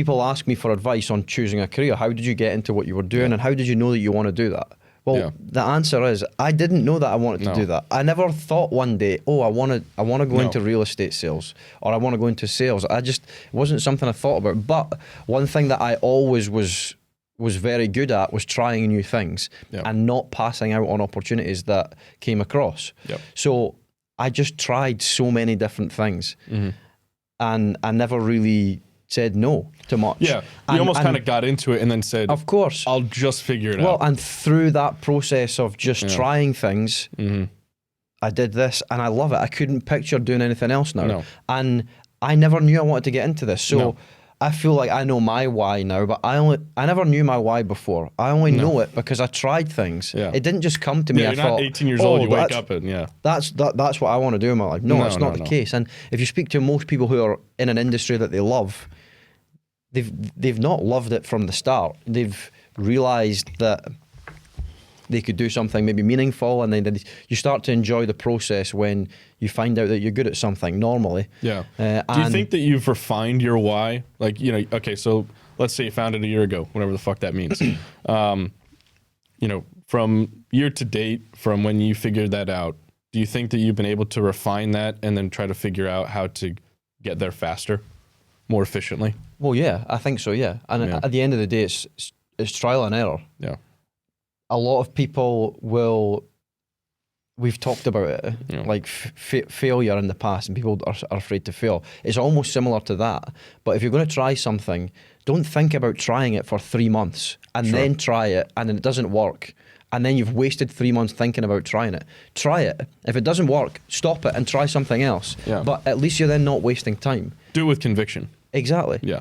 people ask me for advice on choosing a career. How did you get into what you were doing, and how did you know that you want to do that? Well, the answer is I didn't know that I wanted to do that. I never thought one day, oh, I want to go into real estate sales, or I want to go into sales. It wasn't something I thought about. But one thing that I always was very good at was trying new things and not passing out on opportunities that came across. So I just tried so many different things, and I never really said no to much. Yeah, you almost kind of got into it and then said, of course, I'll just figure it out. Well, and through that process of just trying things, I did this and I love it. I couldn't picture doing anything else now. No. And I never knew I wanted to get into this. So I feel like I know my why now, but I never knew my why before. I only know it because I tried things. It didn't just come to me. You're not 18 years old, you wake up and that's what I want to do in my life. No, it's not the case. And if you speak to most people who are in an industry that they love, they've not loved it from the start. They've realised that they could do something maybe meaningful, and then you start to enjoy the process when you find out that you're good at something normally. Do you think that you've refined your why? Like, okay, so let's say you found it a year ago, whatever the fuck that means. From year to date, from when you figured that out, do you think that you've been able to refine that and then try to figure out how to get there faster, more efficiently? Well, yeah, I think so, yeah. And at the end of the day, it's trial and error. Yeah. A lot of people we've talked about it, like failure in the past, and people are afraid to fail. It's almost similar to that. But if you're going to try something, don't think about trying it for 3 months and then try it, and then it doesn't work. And then you've wasted 3 months thinking about trying it. Try it. If it doesn't work, stop it and try something else. But at least you're then not wasting time. Do it with conviction. Exactly. Yeah.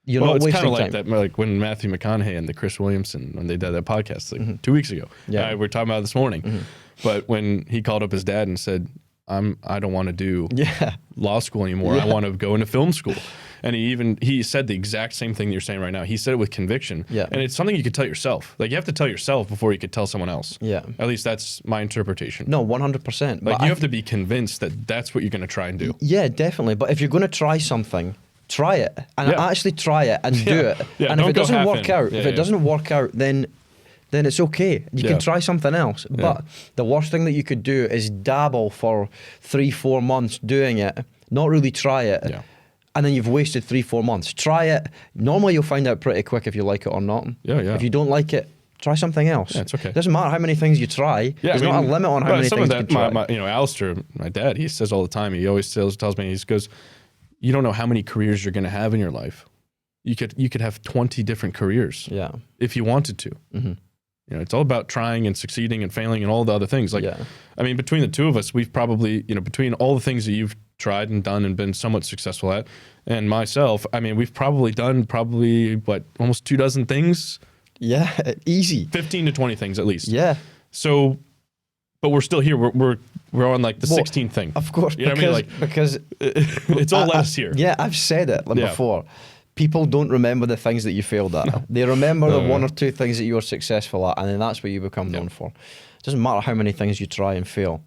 You're not wasting time. It's kind of like that, like when Matthew McConaughey and the Chris Williamson, when they did that podcast like 2 weeks ago. We were talking about it this morning. But when he called up his dad and said, I don't want to do law school anymore. I want to go into film school. And he said the exact same thing you're saying right now. He said it with conviction. And it's something you could tell yourself. Like, you have to tell yourself before you could tell someone else. At least that's my interpretation. No, 100%. Like, you have to be convinced that that's what you're going to try and do. Yeah, definitely. But if you're going to try something, try it. And actually try it and do it. And if it doesn't work out, then it's okay. You can try something else. But the worst thing that you could do is dabble for 3-4 months doing it, not really try it. And then you've wasted 3-4 months. Try it. Normally you'll find out pretty quick if you like it or not. If you don't like it, try something else. It's okay. It doesn't matter how many things you try. There's not a limit on how many things you can try. Alistair, my dad, he says all the time, he always tells me, he goes, you don't know how many careers you're going to have in your life. You could have 20 different careers if you wanted to. It's all about trying and succeeding and failing and all the other things. Like, I mean, between the two of us, we've probably, between all the things that you've tried and done and been somewhat successful at, and myself, I mean, we've probably done almost 24 things? Yeah, easy. 15 to 20 things at least. Yeah. So, but we're still here. We're on like the 16th thing. Of course, you know what I mean? Like, because it's all last year. Yeah, I've said it before. People don't remember the things that you failed at. They remember the 1 or 2 things that you were successful at, and then that's what you become known for. It doesn't matter how many things you try and fail.